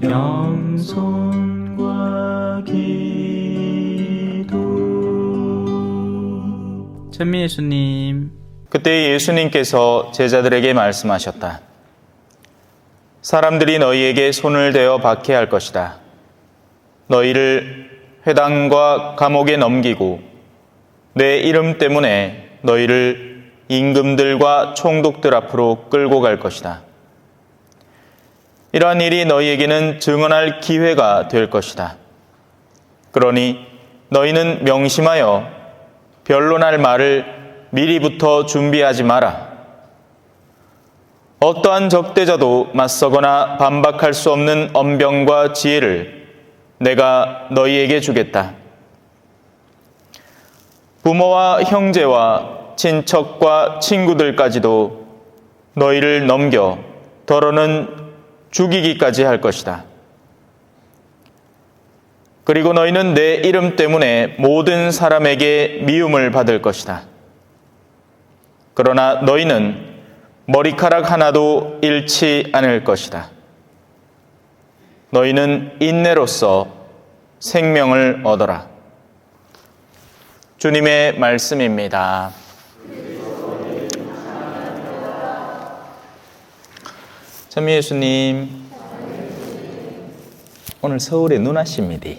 겸손과 기도. 찬미 예수님. 그때 예수님께서 제자들에게 말씀하셨다. 사람들이 너희에게 손을 대어 박해할 것이다. 너희를 회당과 감옥에 넘기고 내 이름 때문에 너희를 임금들과 총독들 앞으로 끌고 갈 것이다. 이러한 일이 너희에게는 증언할 기회가 될 것이다. 그러니 너희는 명심하여 변론할 말을 미리부터 준비하지 마라. 어떠한 적대자도 맞서거나 반박할 수 없는 언변과 지혜를 내가 너희에게 주겠다. 부모와 형제와 친척과 친구들까지도 너희를 넘겨 더러는 죽이기까지 할 것이다. 그리고 너희는 내 이름 때문에 모든 사람에게 미움을 받을 것이다. 그러나 너희는 머리카락 하나도 잃지 않을 것이다. 너희는 인내로써 생명을 얻어라. 주님의 말씀입니다. 찬미 예수님, 오늘 서울에 눈 왔습니다.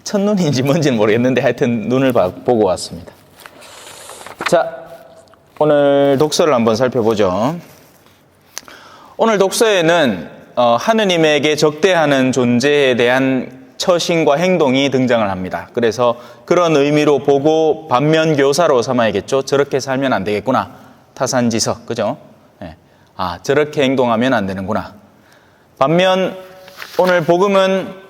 첫눈인지 뭔지는 모르겠는데 하여튼 눈을 보고 왔습니다. 자, 오늘 독서를 한번 살펴보죠. 오늘 독서에는 하느님에게 적대하는 존재에 대한 처신과 행동이 등장을 합니다. 그래서 그런 의미로 보고 반면교사로 삼아야겠죠. 저렇게 살면 안 되겠구나. 타산지석, 그죠? 네. 아, 저렇게 행동하면 안 되는구나. 반면 오늘 복음은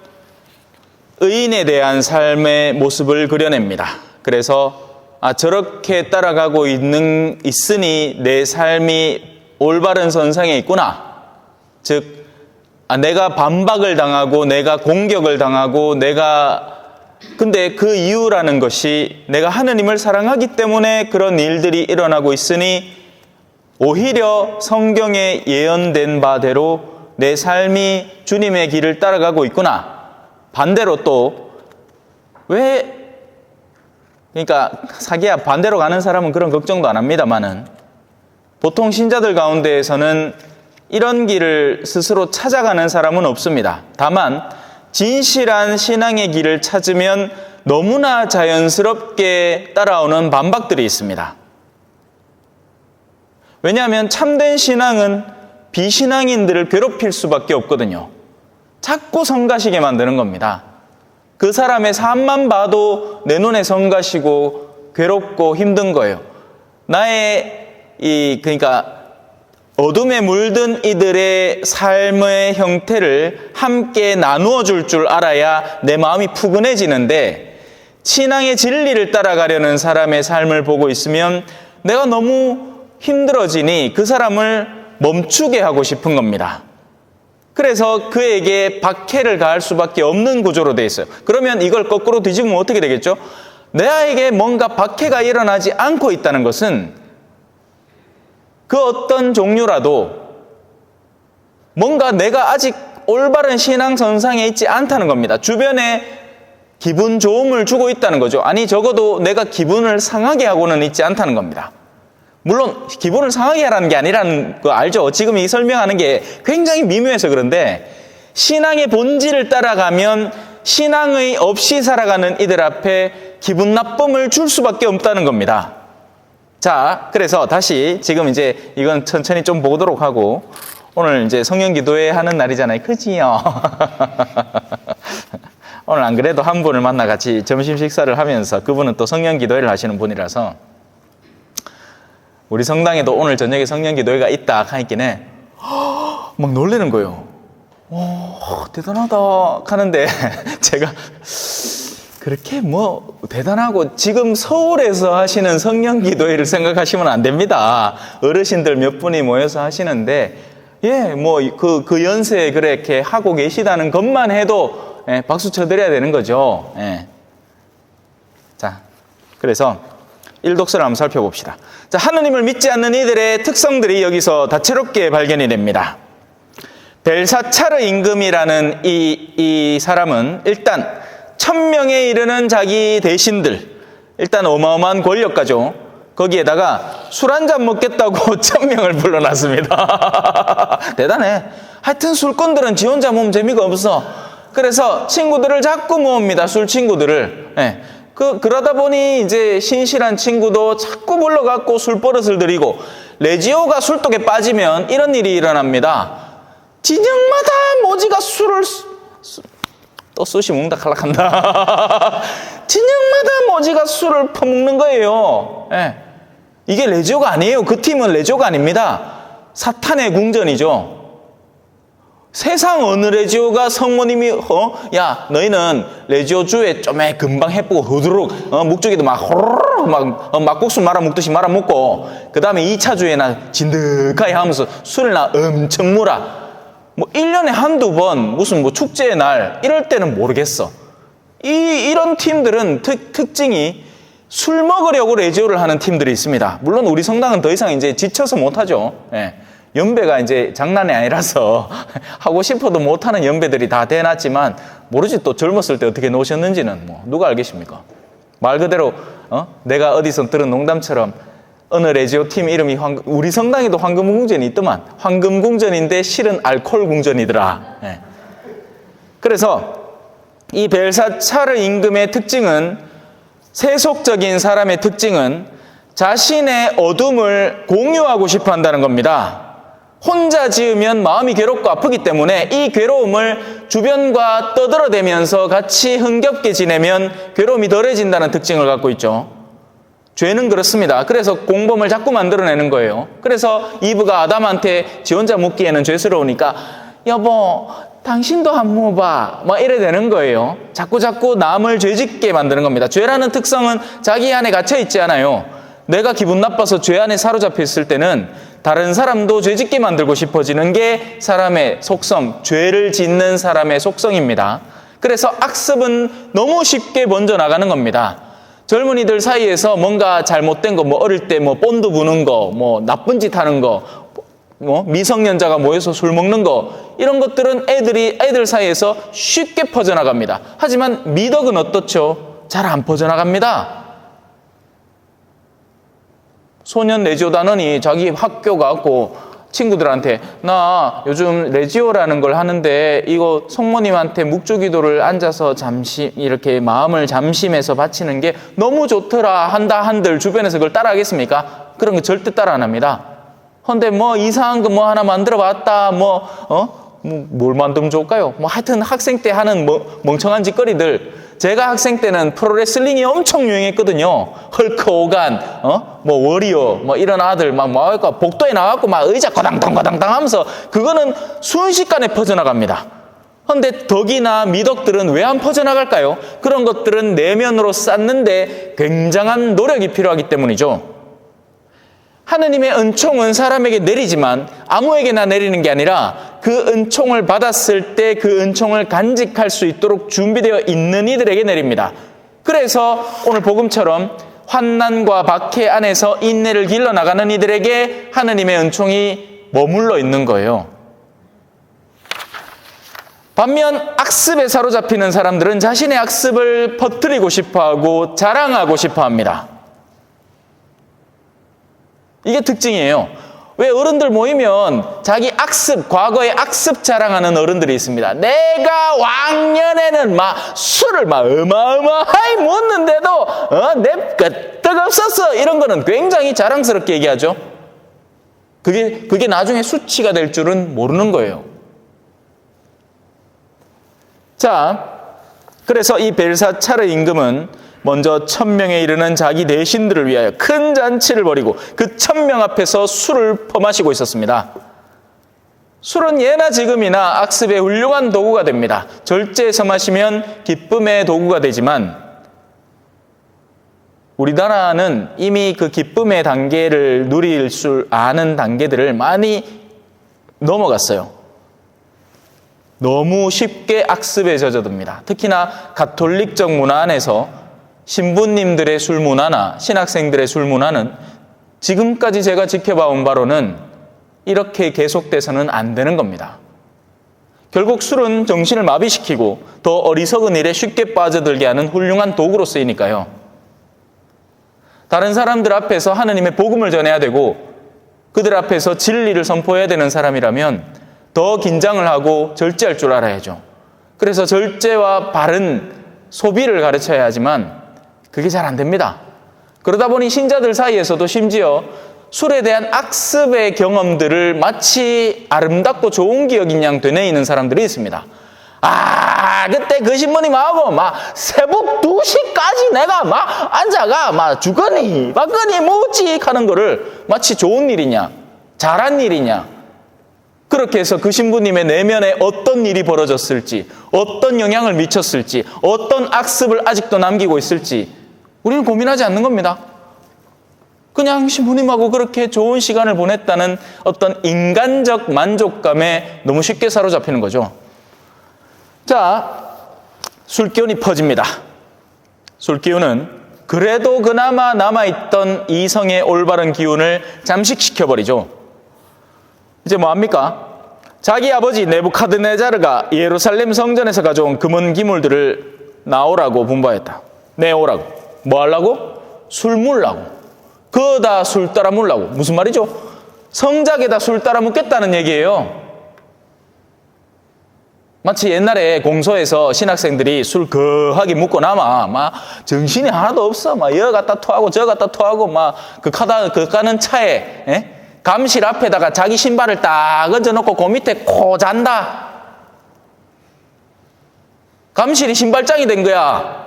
의인에 대한 삶의 모습을 그려냅니다. 그래서 저렇게 따라가고 있으니 내 삶이 올바른 선상에 있구나. 즉, 내가 반박을 당하고 내가 공격을 당하고 근데 그 이유라는 것이 내가 하느님을 사랑하기 때문에 그런 일들이 일어나고 있으니 오히려 성경에 예언된 바대로 내 삶이 주님의 길을 따라가고 있구나. 반대로 또 그러니까 사기야 반대로 가는 사람은 그런 걱정도 안 합니다만은 보통 신자들 가운데에서는 이런 길을 스스로 찾아가는 사람은 없습니다. 다만 진실한 신앙의 길을 찾으면 너무나 자연스럽게 따라오는 반박들이 있습니다. 왜냐하면 참된 신앙은 비신앙인들을 괴롭힐 수밖에 없거든요. 자꾸 성가시게 만드는 겁니다. 그 사람의 삶만 봐도 내 눈에 성가시고 괴롭고 힘든 거예요. 그러니까 어둠에 물든 이들의 삶의 형태를 함께 나누어 줄 알아야 내 마음이 푸근해지는데 신앙의 진리를 따라가려는 사람의 삶을 보고 있으면 내가 너무 힘들어지니 그 사람을 멈추게 하고 싶은 겁니다. 그래서 그에게 박해를 가할 수밖에 없는 구조로 되어 있어요. 그러면 이걸 거꾸로 뒤집으면 어떻게 되겠죠? 내에게 뭔가 박해가 일어나지 않고 있다는 것은 그 어떤 종류라도 뭔가 내가 아직 올바른 신앙 선상에 있지 않다는 겁니다. 주변에 기분 좋음을 주고 있다는 거죠. 아니 적어도 내가 기분을 상하게 하고는 있지 않다는 겁니다. 물론 기분을 상하게 하라는 게 아니라는 거 알죠? 지금 이 설명하는 게 굉장히 미묘해서 그런데 신앙의 본질을 따라가면 신앙의 없이 살아가는 이들 앞에 기분 나쁨을 줄 수밖에 없다는 겁니다. 자, 그래서 다시 지금 이제 이건 천천히 좀 보도록 하고 오늘 이제 성령 기도회 하는 날이잖아요. 그지요? 오늘 안 그래도 한 분을 만나 같이 점심 식사를 하면서 그분은 또 성령 기도회를 하시는 분이라서 우리 성당에도 오늘 저녁에 성령 기도회가 있다 하니까 막 놀라는 거예요. 대단하다 하는데 제가 그렇게 대단하고 지금 서울에서 하시는 성령 기도회를 생각하시면 안 됩니다. 어르신들 몇 분이 모여서 하시는데 그 연세에 그렇게 하고 계시다는 것만 해도 박수 쳐드려야 되는 거죠. 자, 그래서 1독서를 한번 살펴봅시다. 자, 하느님을 믿지 않는 이들의 특성들이 여기서 다채롭게 발견이 됩니다. 벨사차르 임금이라는 이 사람은 일단 1000명에 이르는 자기 대신들, 일단 어마어마한 권력가죠. 거기에다가 술 한잔 먹겠다고 1000명을 불러놨습니다. 대단해. 하여튼 술꾼들은 지 혼자 모으면 재미가 없어. 그래서 친구들을 자꾸 모읍니다. 술 친구들을. 네. 그러다 보니 이제 신실한 친구도 자꾸 불러갖고 술버릇을 들이고, 레지오가 술독에 빠지면 이런 일이 일어납니다. 진영마다 모지가 술을 또 쑤시 먹는다 칼락한다. 진영마다 모지가 술을 퍼먹는 거예요. 네. 이게 레지오가 아니에요. 그 팀은 레지오가 아닙니다. 사탄의 궁전이죠. 세상 어느 레지오가 성모님이 야 너희는 레지오 주에 좀에 금방 해보고 후두룩 묵주기도 막 호로록 막 막국수 말아 먹듯이 말아 먹고, 그 다음에 2차 주에나 진득하게 하면서 술이나 엄청 물어. 뭐 1년에 한두 번 무슨 뭐 축제의 날 이럴 때는 모르겠어. 이런 팀들은 특징이 술 먹으려고 레지오를 하는 팀들이 있습니다. 물론 우리 성당은 더 이상 이제 지쳐서 못하죠. 예. 연배가 이제 장난이 아니라서 하고 싶어도 못하는 연배들이 다 돼놨지만, 모르지 또 젊었을 때 어떻게 노셨는지는 뭐 누가 알겠습니까? 말 그대로 내가 어디서 들은 농담처럼 어느 레지오 팀 이름이 우리 성당에도 황금궁전이 있더만, 황금궁전인데 실은 알코올궁전이더라. 예. 그래서 이 벨사차르 임금의 특징은, 세속적인 사람의 특징은 자신의 어둠을 공유하고 싶어 한다는 겁니다. 혼자 지으면 마음이 괴롭고 아프기 때문에 이 괴로움을 주변과 떠들어대면서 같이 흥겹게 지내면 괴로움이 덜해진다는 특징을 갖고 있죠. 죄는 그렇습니다. 그래서 공범을 자꾸 만들어내는 거예요. 그래서 이브가 아담한테 지 혼자 묻기에는 죄스러우니까 여보 당신도 한 묻어봐 막 이래 되는 거예요. 자꾸 남을 죄짓게 만드는 겁니다. 죄라는 특성은 자기 안에 갇혀 있지 않아요. 내가 기분 나빠서 죄 안에 사로잡혀 있을 때는 다른 사람도 죄짓게 만들고 싶어지는 게 사람의 속성, 죄를 짓는 사람의 속성입니다. 그래서 악습은 너무 쉽게 번져 나가는 겁니다. 젊은이들 사이에서 뭔가 잘못된 거, 뭐 어릴 때 뭐 본드 부는 거, 뭐 나쁜 짓 하는 거, 뭐 미성년자가 모여서 술 먹는 거, 이런 것들은 애들 사이에서 쉽게 퍼져나갑니다. 하지만 미덕은 어떻죠? 잘 안 퍼져나갑니다. 소년 레지오 단원이 자기 학교 가고 친구들한테 나 요즘 레지오라는 걸 하는데 이거 성모님한테 묵주기도를 앉아서 잠시 이렇게 마음을 잠심해서 바치는 게 너무 좋더라 한다 한들 주변에서 그걸 따라하겠습니까? 그런 거 절대 따라 안 합니다. 근데 뭐 이상한 거 뭐 하나 만들어 봤다 뭘 만들면 좋을까요? 뭐 하여튼 학생 때 하는 멍청한 짓거리들. 제가 학생 때는 프로레슬링이 엄청 유행했거든요. 헐크 호간, 뭐 워리어, 뭐 이런 아들 막 복도에 나가고 막 의자 거당당 하면서 그거는 순식간에 퍼져나갑니다. 그런데 덕이나 미덕들은 왜 안 퍼져나갈까요? 그런 것들은 내면으로 쌓는데 굉장한 노력이 필요하기 때문이죠. 하느님의 은총은 사람에게 내리지만 아무에게나 내리는 게 아니라 그 은총을 받았을 때 그 은총을 간직할 수 있도록 준비되어 있는 이들에게 내립니다. 그래서 오늘 복음처럼 환난과 박해 안에서 인내를 길러나가는 이들에게 하느님의 은총이 머물러 있는 거예요. 반면 악습에 사로잡히는 사람들은 자신의 악습을 퍼뜨리고 싶어하고 자랑하고 싶어합니다. 이게 특징이에요. 왜 어른들 모이면 자기 악습, 과거의 악습 자랑하는 어른들이 있습니다. 내가 왕년에는 막 술을 막 어마어마하게 먹는데도 내 끄떡 없었어. 이런 거는 굉장히 자랑스럽게 얘기하죠. 그게 나중에 수치가 될 줄은 모르는 거예요. 자, 그래서 이 벨사차르 임금은 먼저 1000명에 이르는 자기 대신들을 위하여 큰 잔치를 벌이고 그 1000명 앞에서 술을 퍼마시고 있었습니다. 술은 예나 지금이나 악습의 훌륭한 도구가 됩니다. 절제해서 마시면 기쁨의 도구가 되지만 우리나라는 이미 그 기쁨의 단계를 누릴 줄 아는 단계들을 많이 넘어갔어요. 너무 쉽게 악습에 젖어듭니다. 특히나 가톨릭적 문화 안에서 신부님들의 술 문화나 신학생들의 술 문화는 지금까지 제가 지켜봐온 바로는 이렇게 계속돼서는 안 되는 겁니다. 결국 술은 정신을 마비시키고 더 어리석은 일에 쉽게 빠져들게 하는 훌륭한 도구로 쓰이니까요. 다른 사람들 앞에서 하느님의 복음을 전해야 되고 그들 앞에서 진리를 선포해야 되는 사람이라면 더 긴장을 하고 절제할 줄 알아야죠. 그래서 절제와 바른 소비를 가르쳐야 하지만 그게 잘 안 됩니다. 그러다 보니 신자들 사이에서도 심지어 술에 대한 악습의 경험들을 마치 아름답고 좋은 기억인 양 되뇌이는 사람들이 있습니다. 그때 그 신부님하고 새벽 2시까지 내가 앉아가 주거니 박거니 묵직 하는 거를 마치 좋은 일이냐, 잘한 일이냐. 그렇게 해서 그 신부님의 내면에 어떤 일이 벌어졌을지, 어떤 영향을 미쳤을지, 어떤 악습을 아직도 남기고 있을지 우리는 고민하지 않는 겁니다. 그냥 신부님하고 그렇게 좋은 시간을 보냈다는 어떤 인간적 만족감에 너무 쉽게 사로잡히는 거죠. 자, 술기운이 퍼집니다. 술기운은 그래도 그나마 남아있던 이성의 올바른 기운을 잠식시켜버리죠. 이제 뭐합니까? 자기 아버지 네부카드네자르가 예루살렘 성전에서 가져온 금은 기물들을 나오라고 분부하였다. 내오라고. 뭐 하려고? 술 물라고. 그거다 술 따라 물라고. 무슨 말이죠? 성작에다 술 따라 묻겠다는 얘기예요. 마치 옛날에 공소에서 신학생들이 술 거하게 묻고 나면 정신이 하나도 없어. 여 갖다 토하고 저 갖다 토하고 그 가는 차에 감실 앞에다가 자기 신발을 딱 얹어놓고 그 밑에 코 잔다. 감실이 신발장이 된 거야.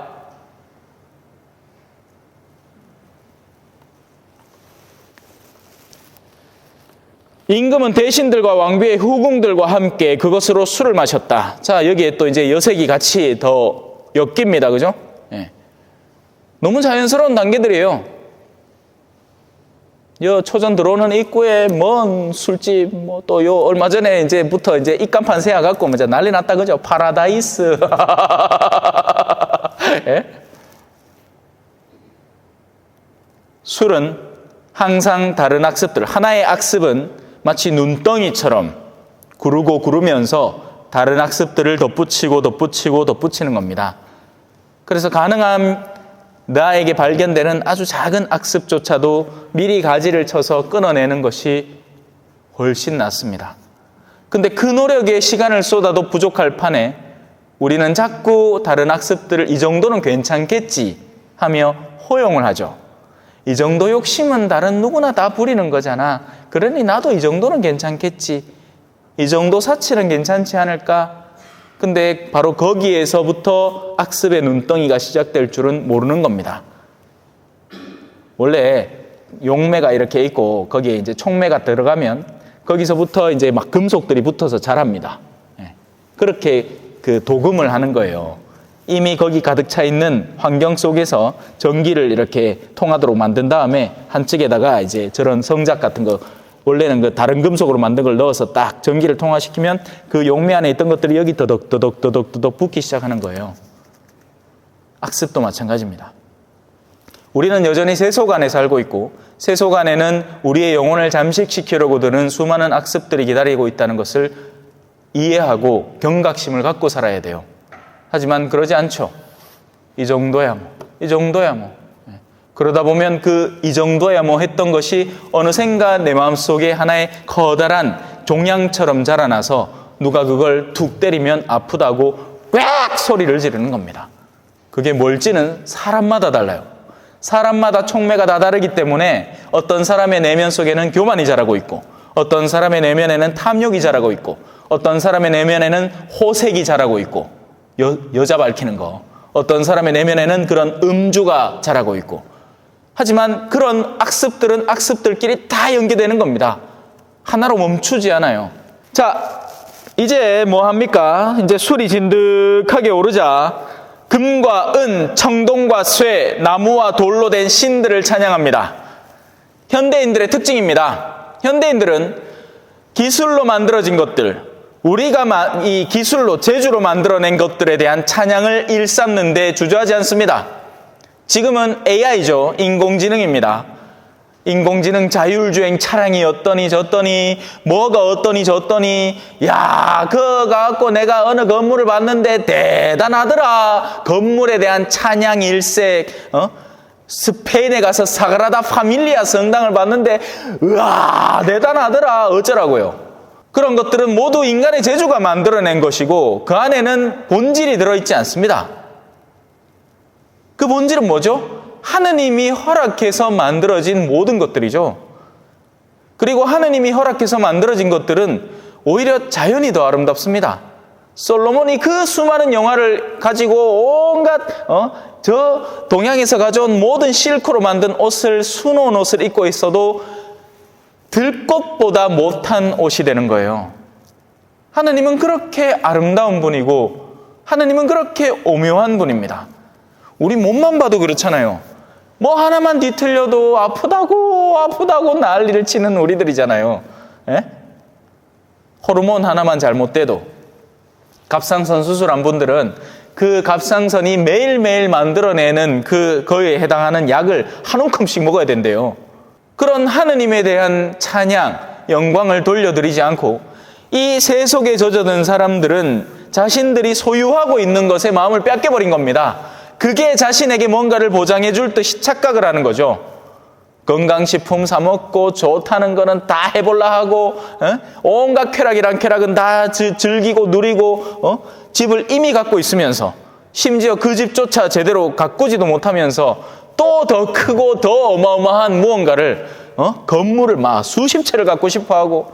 임금은 대신들과 왕비의 후궁들과 함께 그것으로 술을 마셨다. 자, 여기에 또 이제 여색이 같이 더 엮입니다. 그죠? 예. 너무 자연스러운 단계들이에요. 여 초전 들어오는 입구에 먼 술집, 또 요 얼마 전에 이제부터 이제 입간판 세워갖고 이제 난리 났다. 그죠? 파라다이스. 예? 술은 항상 다른 악습들, 하나의 악습은 마치 눈덩이처럼 구르고 구르면서 다른 악습들을 덧붙이는 겁니다. 그래서 가능한 나에게 발견되는 아주 작은 악습조차도 미리 가지를 쳐서 끊어내는 것이 훨씬 낫습니다. 근데 그 노력에 시간을 쏟아도 부족할 판에 우리는 자꾸 다른 악습들을 이 정도는 괜찮겠지 하며 허용을 하죠. 이 정도 욕심은 다른 누구나 다 부리는 거잖아. 그러니 나도 이 정도는 괜찮겠지. 이 정도 사치는 괜찮지 않을까? 근데 바로 거기에서부터 악습의 눈덩이가 시작될 줄은 모르는 겁니다. 원래 용매가 이렇게 있고 거기에 이제 총매가 들어가면 거기서부터 이제 막 금속들이 붙어서 자랍니다. 그렇게 그 도금을 하는 거예요. 이미 거기 가득 차 있는 환경 속에서 전기를 이렇게 통하도록 만든 다음에 한쪽에다가 이제 저런 성작 같은 거, 원래는 그 다른 금속으로 만든 걸 넣어서 딱 전기를 통화시키면 그 용매 안에 있던 것들이 여기 더덕 붙기 시작하는 거예요. 악습도 마찬가지입니다. 우리는 여전히 세속 안에 살고 있고 세속 안에는 우리의 영혼을 잠식시키려고 드는 수많은 악습들이 기다리고 있다는 것을 이해하고 경각심을 갖고 살아야 돼요. 하지만 그러지 않죠. 이 정도야 뭐. 그러다 보면 그 이 정도야 뭐 했던 것이 어느샌가 내 마음속에 하나의 커다란 종양처럼 자라나서 누가 그걸 툭 때리면 아프다고 꽥 소리를 지르는 겁니다. 그게 뭘지는 사람마다 달라요. 사람마다 촉매가 다 다르기 때문에 어떤 사람의 내면 속에는 교만이 자라고 있고 어떤 사람의 내면에는 탐욕이 자라고 있고 어떤 사람의 내면에는 호색이 자라고 있고 여자 밝히는 거, 어떤 사람의 내면에는 그런 음주가 자라고 있고, 하지만 그런 악습들은 악습들끼리 다 연계되는 겁니다. 하나로 멈추지 않아요. 자, 이제 뭐 합니까? 이제 술이 진득하게 오르자 금과 은, 청동과 쇠, 나무와 돌로 된 신들을 찬양합니다. 현대인들의 특징입니다. 현대인들은 기술로 만들어진 것들, 우리가 이 기술로, 재주로 만들어낸 것들에 대한 찬양을 일삼는 데 주저하지 않습니다. 지금은 AI죠. 인공지능입니다. 인공지능 자율주행 차량이 어떠니 저떠니 뭐가 어떠니 저떠니 야 그거 갖고 내가 어느 건물을 봤는데 대단하더라. 건물에 대한 찬양 일색 스페인에 가서 사그라다 파밀리아 성당을 봤는데 으아 대단하더라 어쩌라고요. 그런 것들은 모두 인간의 재주가 만들어낸 것이고 그 안에는 본질이 들어있지 않습니다. 그 본질은 뭐죠? 하느님이 허락해서 만들어진 모든 것들이죠. 그리고 하느님이 허락해서 만들어진 것들은 오히려 자연이 더 아름답습니다. 솔로몬이 그 수많은 영화를 가지고 온갖 저 동양에서 가져온 모든 실크로 만든 옷을 수놓은 옷을 입고 있어도 들꽃보다 못한 옷이 되는 거예요. 하느님은 그렇게 아름다운 분이고 하느님은 그렇게 오묘한 분입니다. 우리 몸만 봐도 그렇잖아요. 뭐 하나만 뒤틀려도 아프다고 난리를 치는 우리들이잖아요. 예? 호르몬 하나만 잘못돼도 갑상선 수술한 분들은 그 갑상선이 매일매일 만들어내는 그거에 해당하는 약을 한 움큼씩 먹어야 된대요. 그런 하느님에 대한 찬양, 영광을 돌려드리지 않고 이 세속에 젖어든 사람들은 자신들이 소유하고 있는 것에 마음을 뺏겨버린 겁니다. 그게 자신에게 뭔가를 보장해 줄 듯이 착각을 하는 거죠. 건강식품 사 먹고 좋다는 거는 다 해볼라 하고 온갖 쾌락이란 쾌락은 다 즐기고 누리고 집을 이미 갖고 있으면서 심지어 그 집조차 제대로 가꾸지도 못하면서 또 더 크고 더 어마어마한 무언가를 건물을 막 수십 채를 갖고 싶어하고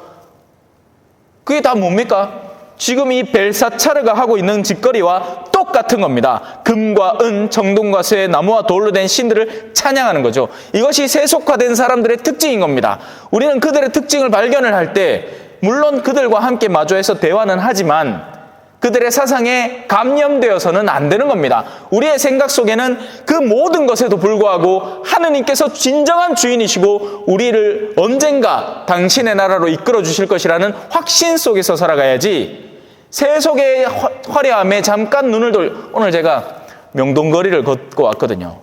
그게 다 뭡니까? 지금 이 벨사차르가 하고 있는 짓거리와 똑같은 겁니다. 금과 은, 청동과 쇠, 나무와 돌로 된 신들을 찬양하는 거죠. 이것이 세속화된 사람들의 특징인 겁니다. 우리는 그들의 특징을 발견을 할 때 물론 그들과 함께 마주해서 대화는 하지만 그들의 사상에 감염되어서는 안 되는 겁니다. 우리의 생각 속에는 그 모든 것에도 불구하고 하느님께서 진정한 주인이시고 우리를 언젠가 당신의 나라로 이끌어 주실 것이라는 확신 속에서 살아가야지 세속의 화려함에 잠깐 눈을 오늘 제가 명동거리를 걷고 왔거든요.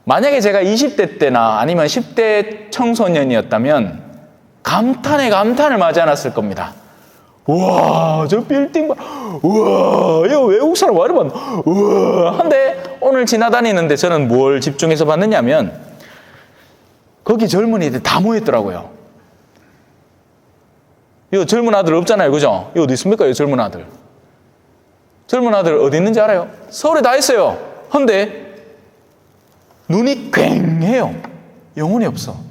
만약에 제가 20대 때나 아니면 10대 청소년이었다면 감탄을 맞지 않았을 겁니다. 우와, 저 빌딩 봐. 우와, 이거 외국 사람 와 이래 봤나? 우와. 한데 오늘 지나다니는데 저는 뭘 집중해서 봤느냐면 거기 젊은이들 다 모였더라고요. 이 젊은 아들 없잖아요. 그죠? 이 어디 있습니까? 이 젊은 아들. 젊은 아들 어디 있는지 알아요? 서울에 다 있어요. 한데 눈이 괭해요. 영혼이 없어.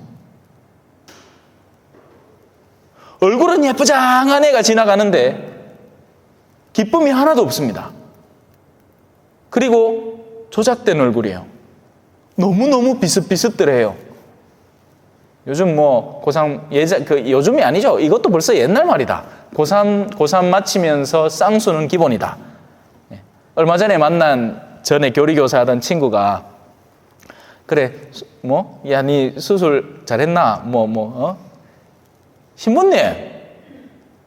얼굴은 예쁘장한 애가 지나가는데 기쁨이 하나도 없습니다. 그리고 조작된 얼굴이에요. 너무너무 비슷비슷해요. 요즘 뭐 고3 요즘이 아니죠. 이것도 벌써 옛날 말이다. 고3 마치면서 쌍수는 기본이다. 얼마 전에 만난 전에 교리교사 하던 친구가 그래 야 니 수술 잘했나 신부님,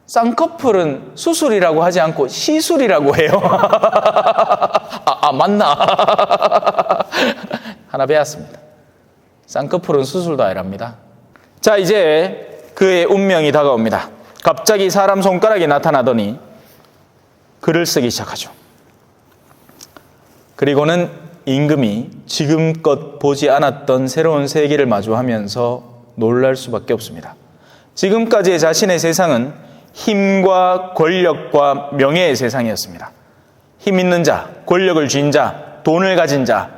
쌍꺼풀은 수술이라고 하지 않고 시술이라고 해요. 맞나? 하나 배웠습니다. 쌍꺼풀은 수술도 아니랍니다. 자, 이제 그의 운명이 다가옵니다. 갑자기 사람 손가락이 나타나더니 글을 쓰기 시작하죠. 그리고는 임금이 지금껏 보지 않았던 새로운 세계를 마주하면서 놀랄 수밖에 없습니다. 지금까지의 자신의 세상은 힘과 권력과 명예의 세상이었습니다. 힘 있는 자, 권력을 쥔 자, 돈을 가진 자,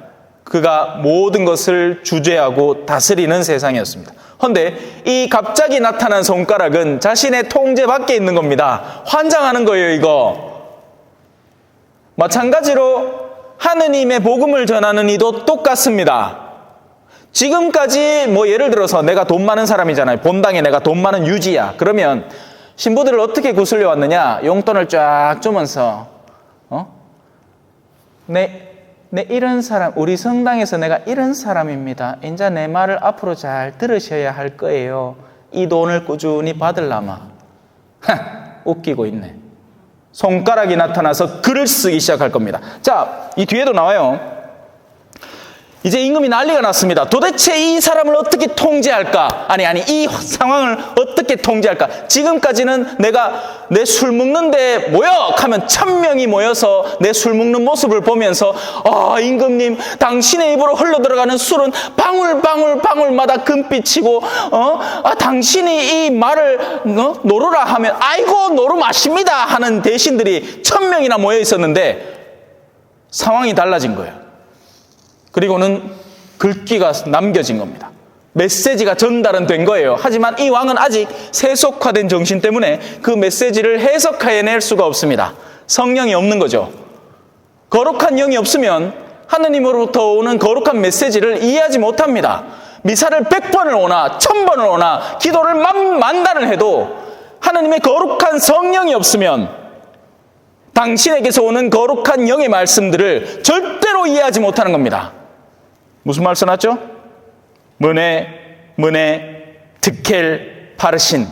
그가 모든 것을 주재하고 다스리는 세상이었습니다. 그런데 이 갑자기 나타난 손가락은 자신의 통제 밖에 있는 겁니다. 환장하는 거예요, 이거. 마찬가지로 하느님의 복음을 전하는 이도 똑같습니다. 지금까지 예를 들어서 내가 돈 많은 사람이잖아요. 본당에 내가 돈 많은 유지야. 그러면 신부들을 어떻게 구슬려 왔느냐? 용돈을 쫙 주면서 내 이런 사람, 우리 성당에서 내가 이런 사람입니다. 이제 내 말을 앞으로 잘 들으셔야 할 거예요. 이 돈을 꾸준히 받으려마. 웃기고 있네. 손가락이 나타나서 글을 쓰기 시작할 겁니다. 자, 이 뒤에도 나와요. 이제 임금이 난리가 났습니다. 도대체 이 사람을 어떻게 통제할까? 아니, 이 상황을 어떻게 통제할까? 지금까지는 내가 내 술 먹는데 모여! 하면 1000명이 모여서 내 술 먹는 모습을 보면서, 임금님, 당신의 입으로 흘러들어가는 술은 방울마다 금빛이고, 당신이 이 말을, 노르라 하면, 아이고, 노루 마십니다! 하는 대신들이 1000명이나 모여 있었는데, 상황이 달라진 거예요. 그리고는 글귀가 남겨진 겁니다. 메시지가 전달은 된 거예요. 하지만 이 왕은 아직 세속화된 정신 때문에 그 메시지를 해석해낼 수가 없습니다. 성령이 없는 거죠. 거룩한 영이 없으면 하느님으로부터 오는 거룩한 메시지를 이해하지 못합니다. 미사를 100번을 오나 1000번을 오나 기도를 만단을 해도 하느님의 거룩한 성령이 없으면 당신에게서 오는 거룩한 영의 말씀들을 절대로 이해하지 못하는 겁니다. 무슨 말 써놨죠? 문에 특켈 파르신.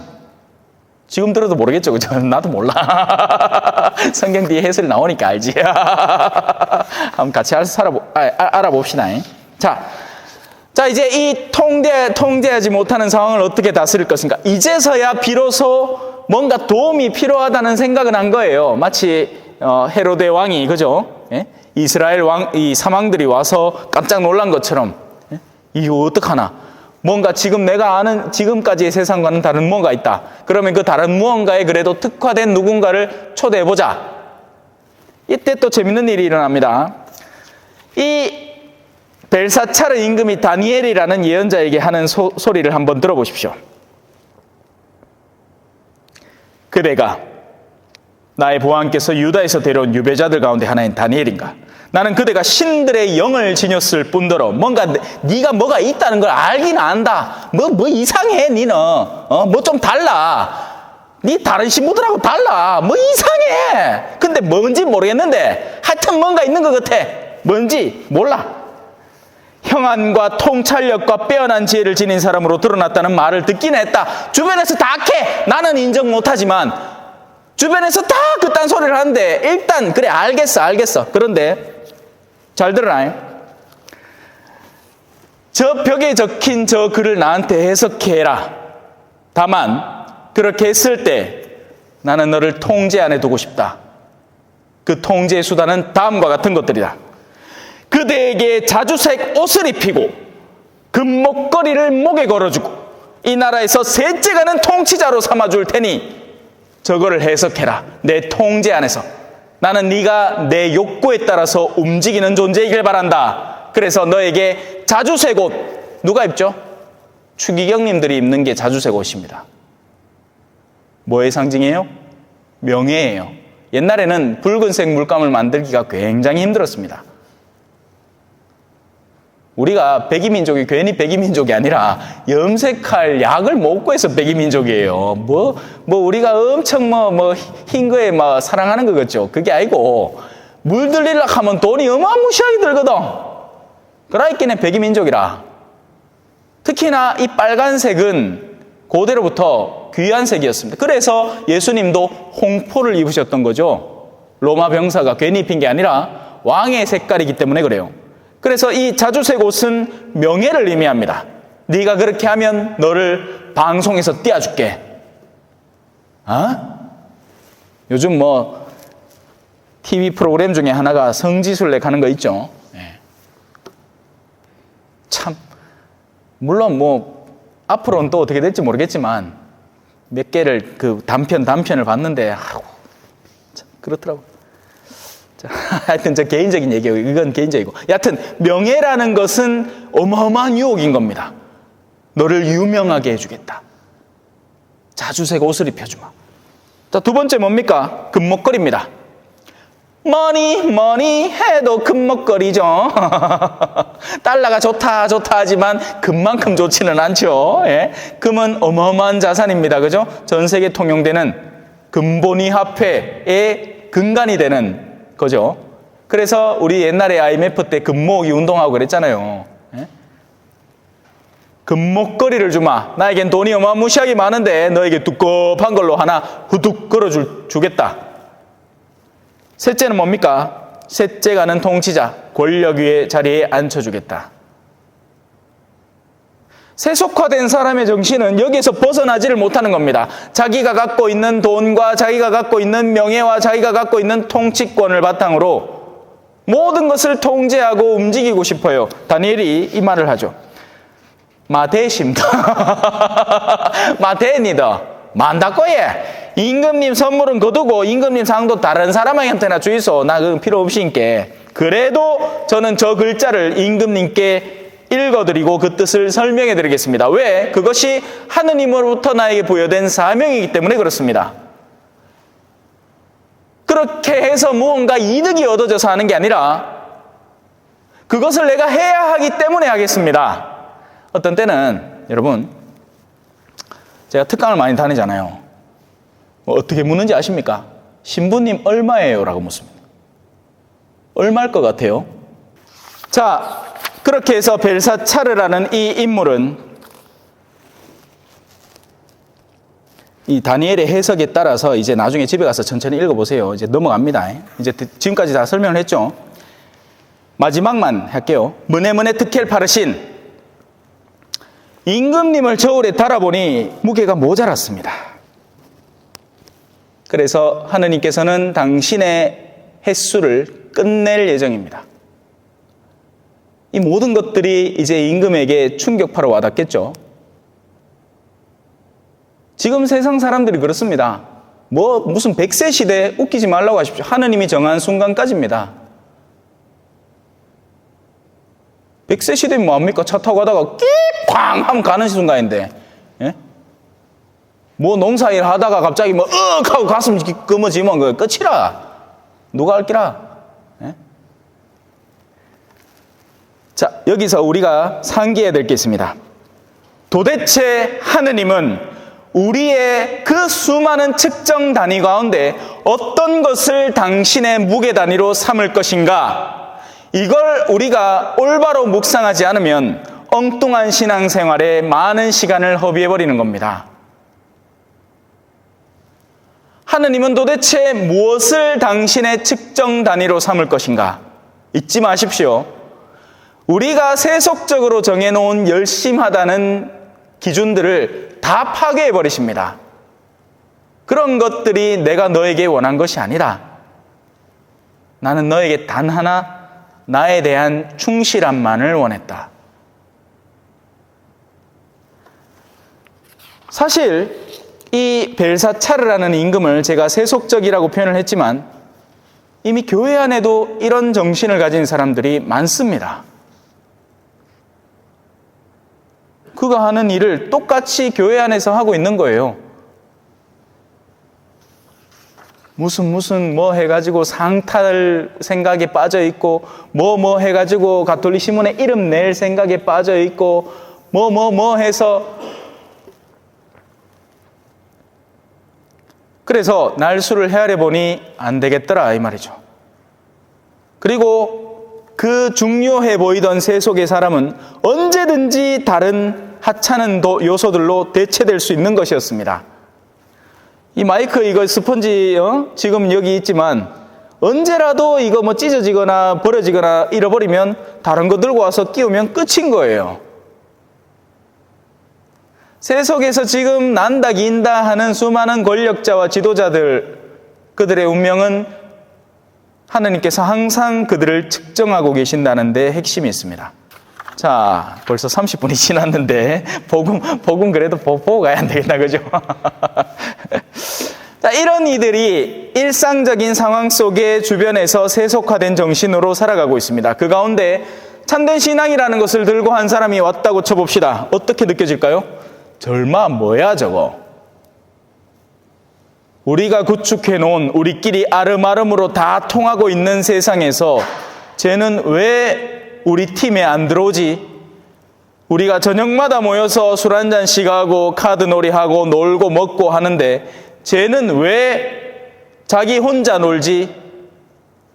지금 들어도 모르겠죠, 그죠? 나도 몰라. 성경 뒤에 해설이 나오니까 알지. 한번 같이 알아봅시다. 자, 이제 이 통제하지 못하는 상황을 어떻게 다스릴 것인가? 이제서야 비로소 뭔가 도움이 필요하다는 생각은 한 거예요. 마치 헤로데 왕이, 그죠? 예? 이스라엘 이 사망들이 와서 깜짝 놀란 것처럼, 예? 이거 어떡하나? 뭔가 지금 내가 아는 지금까지의 세상과는 다른 무언가 있다. 그러면 그 다른 무언가에 그래도 특화된 누군가를 초대해보자. 이때 또 재밌는 일이 일어납니다. 이 벨사차르 임금이 다니엘이라는 예언자에게 하는 소리를 한번 들어보십시오. 그대가 나의 보안께서 유다에서 데려온 유배자들 가운데 하나인 다니엘인가? 나는 그대가 신들의 영을 지녔을 뿐더러 뭔가 네가 뭐가 있다는 걸 알긴 안다. 뭐 이상해 니는. 뭐 좀 달라. 네 다른 신부들하고 달라. 뭐 이상해. 근데 뭔지 모르겠는데 하여튼 뭔가 있는 것 같아. 뭔지 몰라. 형안과 통찰력과 빼어난 지혜를 지닌 사람으로 드러났다는 말을 듣긴 했다. 주변에서 다 캐. 나는 인정 못하지만 주변에서 다 그딴 소리를 하는데 일단 그래 알겠어. 그런데 잘 들어라. 저 벽에 적힌 저 글을 나한테 해석해라. 다만 그렇게 했을 때 나는 너를 통제 안에 두고 싶다. 그 통제의 수단은 다음과 같은 것들이다. 그대에게 자주색 옷을 입히고 금목걸이를 목에 걸어주고 이 나라에서 셋째 가는 통치자로 삼아줄 테니 저거를 해석해라. 내 통제 안에서 나는 네가 내 욕구에 따라서 움직이는 존재이길 바란다. 그래서 너에게 자주색 옷, 누가 입죠? 추기경님들이 입는 게 자주색 옷입니다. 뭐의 상징이에요? 명예예요. 옛날에는 붉은색 물감을 만들기가 굉장히 힘들었습니다. 우리가 백이민족이 괜히 백이민족이 아니라 염색할 약을 먹고 해서 백이민족이에요. 우리가 엄청 흰 거에 사랑하는 거 같죠? 그게 아니고, 물들리려고 하면 돈이 어마무시하게 들거든. 그러니까 백이민족이라. 특히나 이 빨간색은 고대로부터 귀한 색이었습니다. 그래서 예수님도 홍포를 입으셨던 거죠. 로마 병사가 괜히 입힌 게 아니라 왕의 색깔이기 때문에 그래요. 그래서 이 자주색 옷은 명예를 의미합니다. 네가 그렇게 하면 너를 방송에서 띄워줄게. 요즘 TV 프로그램 중에 하나가 성지순례 가는 거 있죠. 네. 참 물론 앞으로는 또 어떻게 될지 모르겠지만 몇 개를 그 단편을 봤는데 참 그렇더라고요. 하여튼 저 개인적인 얘기예요. 이건 개인적이고. 여하튼 명예라는 것은 어마어마한 유혹인 겁니다. 너를 유명하게 해주겠다. 자주색 옷을 입혀주마. 자, 두 번째 뭡니까? 금목걸이입니다. 머니 해도 금목걸이죠. 달러가 좋다 하지만 금만큼 좋지는 않죠. 예? 금은 어마어마한 자산입니다. 그죠? 전 세계 통용되는 금본위 화폐의 근간이 되는 거죠. 그래서 우리 옛날에 IMF 때 금모으기 운동하고 그랬잖아요. 예? 금목걸이를 주마. 나에겐 돈이 어마무시하게 많은데 너에게 두껍한 걸로 하나 후둑 걸어주겠다. 셋째는 뭡니까? 셋째 가는 통치자, 권력 위의 자리에 앉혀주겠다. 세속화된 사람의 정신은 여기에서 벗어나지를 못하는 겁니다. 자기가 갖고 있는 돈과 자기가 갖고 있는 명예와 자기가 갖고 있는 통치권을 바탕으로 모든 것을 통제하고 움직이고 싶어요. 다니엘이 이 말을 하죠. 마대십니다. 마대니다. 만다꺼예. 임금님 선물은 거두고 임금님 상도 다른 사람한테나 주이소. 나 그건 필요 없으니까. 그래도 저는 저 글자를 임금님께 읽어드리고 그 뜻을 설명해 드리겠습니다. 왜? 그것이 하느님으로부터 나에게 부여된 사명이기 때문에 그렇습니다. 그렇게 해서 무언가 이득이 얻어져서 하는 게 아니라 그것을 내가 해야 하기 때문에 하겠습니다. 어떤 때는 여러분 제가 특강을 많이 다니잖아요. 어떻게 묻는지 아십니까? 신부님 얼마예요? 라고 묻습니다. 얼마일 것 같아요? 자, 그렇게 해서 벨사차르라는 이 인물은 이 다니엘의 해석에 따라서 이제 나중에 집에 가서 천천히 읽어보세요. 이제 넘어갑니다. 이제 지금까지 다 설명을 했죠. 마지막만 할게요. 문에문에 특헬 파르신. 임금님을 저울에 달아보니 무게가 모자랐습니다. 그래서 하느님께서는 당신의 횟수를 끝낼 예정입니다. 이 모든 것들이 이제 임금에게 충격파로 와닿겠죠. 지금 세상 사람들이 그렇습니다. 무슨 100세 시대 웃기지 말라고 하십시오. 하느님이 정한 순간까지입니다. 100세 시대면 뭐합니까? 차 타고 가다가 끽! 쾅! 하면 가는 순간인데, 예? 뭐 농사일 하다가 갑자기 하고 가슴 검어지면 그 끝이라. 누가 할기라? 예? 자, 여기서 우리가 상기해야 될 게 있습니다. 도대체 하느님은 우리의 그 수많은 측정 단위 가운데 어떤 것을 당신의 무게 단위로 삼을 것인가? 이걸 우리가 올바로 묵상하지 않으면 엉뚱한 신앙생활에 많은 시간을 허비해버리는 겁니다. 하느님은 도대체 무엇을 당신의 측정 단위로 삼을 것인가? 잊지 마십시오. 우리가 세속적으로 정해놓은 열심하다는 기준들을 다 파괴해버리십니다. 그런 것들이 내가 너에게 원한 것이 아니라 나는 너에게 단 하나 나에 대한 충실함만을 원했다. 사실 이 벨사차르라는 임금을 제가 세속적이라고 표현을 했지만 이미 교회 안에도 이런 정신을 가진 사람들이 많습니다. 그가 하는 일을 똑같이 교회 안에서 하고 있는 거예요. 무슨 뭐 해가지고 상 탈 생각에 빠져 있고 뭐 해가지고 가톨릭 신문에 이름 낼 생각에 빠져 있고 뭐 해서 그래서 날수를 헤아려 보니 안 되겠더라 이 말이죠. 그리고 그 중요해 보이던 세속의 사람은 언제든지 다른 하찮은 요소들로 대체될 수 있는 것이었습니다. 이 마이크 이거 스펀지 지금 여기 있지만 언제라도 이거 뭐 찢어지거나 버려지거나 잃어버리면 다른 거 들고 와서 끼우면 끝인 거예요. 세속에서 지금 난다 긴다 하는 수많은 권력자와 지도자들, 그들의 운명은 하느님께서 항상 그들을 측정하고 계신다는 데 핵심이 있습니다. 자, 벌써 30분이 지났는데 복음 그래도 보고 가야 안 되겠나, 그죠? 자, 이런 이들이 일상적인 상황 속에 주변에서 세속화된 정신으로 살아가고 있습니다. 그 가운데 참된 신앙이라는 것을 들고 한 사람이 왔다고 쳐봅시다. 어떻게 느껴질까요? 절마 뭐야 저거? 우리가 구축해놓은 우리끼리 아름아름으로 다 통하고 있는 세상에서 쟤는 왜 우리 팀에 안 들어오지? 우리가 저녁마다 모여서 술 한잔씩 하고 카드놀이하고 놀고 먹고 하는데 쟤는 왜 자기 혼자 놀지?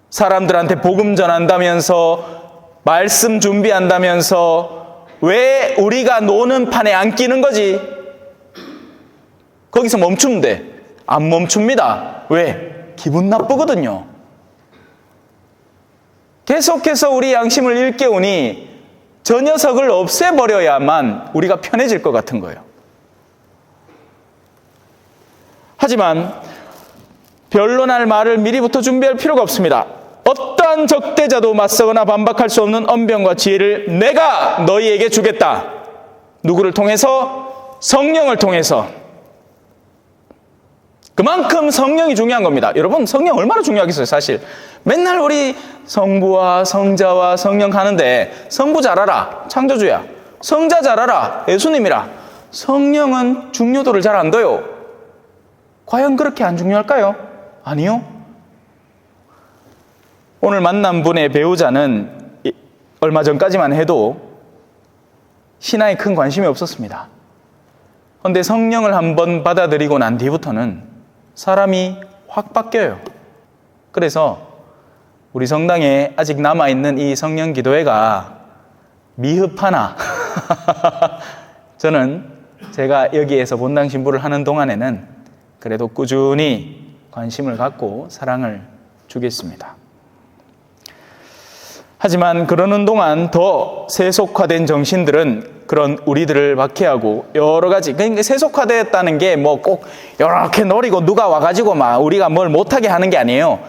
사람들한테 복음 전한다면서 말씀 준비한다면서 왜 우리가 노는 판에 안 끼는 거지? 거기서 멈추면 돼. 안 멈춥니다. 왜? 기분 나쁘거든요. 계속해서 우리 양심을 일깨우니 저 녀석을 없애버려야만 우리가 편해질 것 같은 거예요. 하지만 변론할 말을 미리부터 준비할 필요가 없습니다. 어떠한 적대자도 맞서거나 반박할 수 없는 언변과 지혜를 내가 너희에게 주겠다. 누구를 통해서? 성령을 통해서. 그만큼 성령이 중요한 겁니다. 여러분, 성령 얼마나 중요하겠어요, 사실. 맨날 우리 성부와 성자와 성령 하는데 성부 잘 알아, 창조주야. 성자 잘 알아, 예수님이라. 성령은 중요도를 잘 안 둬요. 과연 그렇게 안 중요할까요? 아니요. 오늘 만난 분의 배우자는 얼마 전까지만 해도 신앙에 큰 관심이 없었습니다. 그런데 성령을 한번 받아들이고 난 뒤부터는 사람이 확 바뀌어요. 그래서 우리 성당에 아직 남아있는 이 성령 기도회가 미흡하나 저는 제가 여기에서 본당 신부를 하는 동안에는 그래도 꾸준히 관심을 갖고 사랑을 주겠습니다. 하지만 그러는 동안 더 세속화된 정신들은 그런 우리들을 박해하고 여러 가지, 그러니까 세속화됐다는 게 뭐 꼭 이렇게 노리고 누가 와가지고 막 우리가 뭘 못하게 하는 게 아니에요.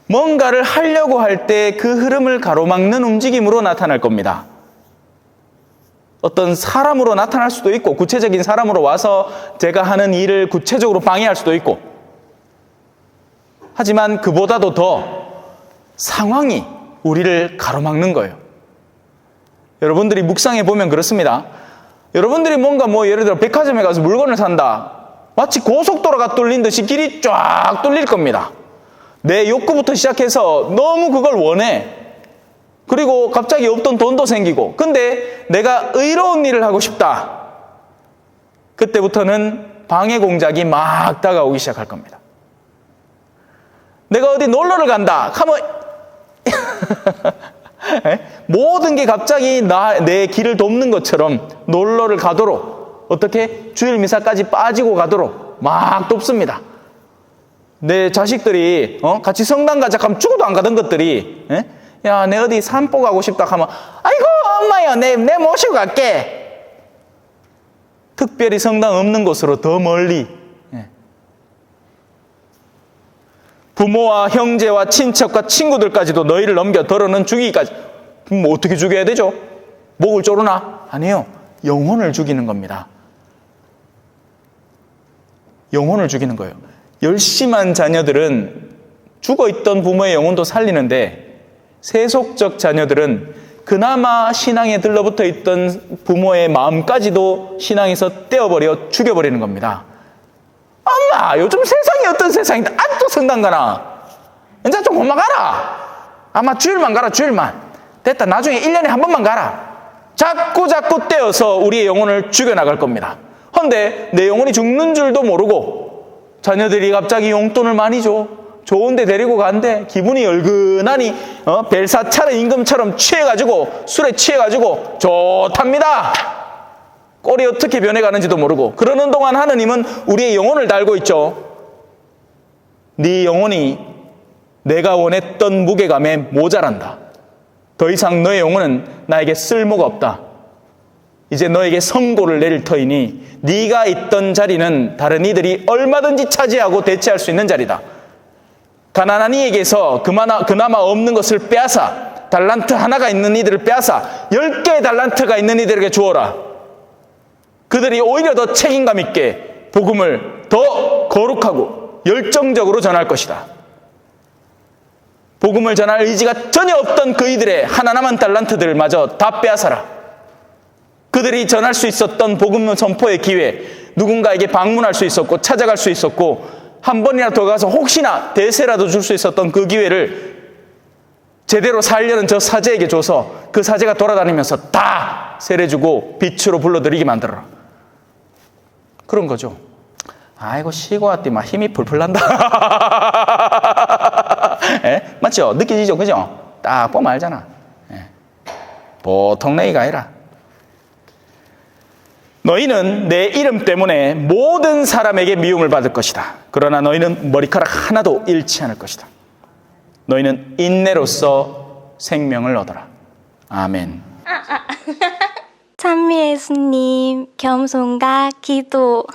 뭔가를 하려고 할 때 그 흐름을 가로막는 움직임으로 나타날 겁니다. 어떤 사람으로 나타날 수도 있고, 구체적인 사람으로 와서 제가 하는 일을 구체적으로 방해할 수도 있고, 하지만 그보다도 더 상황이 우리를 가로막는 거예요. 여러분들이 묵상해 보면 그렇습니다. 여러분들이 뭔가 예를 들어 백화점에 가서 물건을 산다. 마치 고속도로가 뚫린 듯이 길이 쫙 뚫릴 겁니다. 내 욕구부터 시작해서 너무 그걸 원해. 그리고 갑자기 없던 돈도 생기고. 근데 내가 의로운 일을 하고 싶다. 그때부터는 방해 공작이 막 다가오기 시작할 겁니다. 내가 어디 놀러를 간다 하면 모든 게 갑자기 내 길을 돕는 것처럼 놀러를 가도록, 어떻게 주일 미사까지 빠지고 가도록 막 돕습니다. 내 자식들이 같이 성당 가자 하면 죽어도 안 가던 것들이 야, 내 어디 산보 가고 싶다 하면 아이고 엄마야, 내 모시고 갈게. 특별히 성당 없는 곳으로 더 멀리. 부모와 형제와 친척과 친구들까지도 너희를 넘겨 더러는 죽이기까지. 뭐 어떻게 죽여야 되죠? 목을 조르나? 아니에요. 영혼을 죽이는 겁니다. 영혼을 죽이는 거예요. 열심한 자녀들은 죽어있던 부모의 영혼도 살리는데, 세속적 자녀들은 그나마 신앙에 들러붙어 있던 부모의 마음까지도 신앙에서 떼어버려 죽여버리는 겁니다. 엄마, 요즘 세상이 어떤 세상인데 아직도 성당 가나? 이제 좀 그만 가라. 아마 주일만 가라, 주일만. 됐다, 나중에 1년에 한 번만 가라. 자꾸 떼어서 우리의 영혼을 죽여나갈 겁니다. 그런데 내 영혼이 죽는 줄도 모르고 자녀들이 갑자기 용돈을 많이 줘. 좋은데 데리고 간대. 기분이 얼근하니 벨사차르 임금처럼 취해가지고, 술에 취해가지고 좋답니다. 꼴이 어떻게 변해가는지도 모르고. 그러는 동안 하느님은 우리의 영혼을 달고 있죠. 네 영혼이 내가 원했던 무게감에 모자란다. 더 이상 너의 영혼은 나에게 쓸모가 없다. 이제 너에게 선고를 내릴 터이니 네가 있던 자리는 다른 이들이 얼마든지 차지하고 대체할 수 있는 자리다. 가난한 이에게서 그나마 없는 것을 빼앗아 달란트 하나가 있는 이들을 빼앗아 10개의 달란트가 있는 이들에게 주어라. 그들이 오히려 더 책임감 있게 복음을 더 거룩하고 열정적으로 전할 것이다. 복음을 전할 의지가 전혀 없던 그 이들의 하나 남은 달란트들마저 다 빼앗아라. 그들이 전할 수 있었던 복음 선포의 기회, 누군가에게 방문할 수 있었고 찾아갈 수 있었고 한 번이라도 더 가서 혹시나 대세라도 줄 수 있었던 그 기회를 제대로 살려는 저 사제에게 줘서 그 사제가 돌아다니면서 다 세례주고 빛으로 불러들이게 만들어라. 그런 거죠. 아이고, 쉬고 왔더니 막 힘이 풀풀 난다. 맞죠? 느껴지죠? 그죠? 딱 보면 알잖아. 보통 내기가 아니라. 너희는 내 이름 때문에 모든 사람에게 미움을 받을 것이다. 그러나 너희는 머리카락 하나도 잃지 않을 것이다. 너희는 인내로서 생명을 얻어라. 아멘. 찬미 예수님, 겸손과 기도.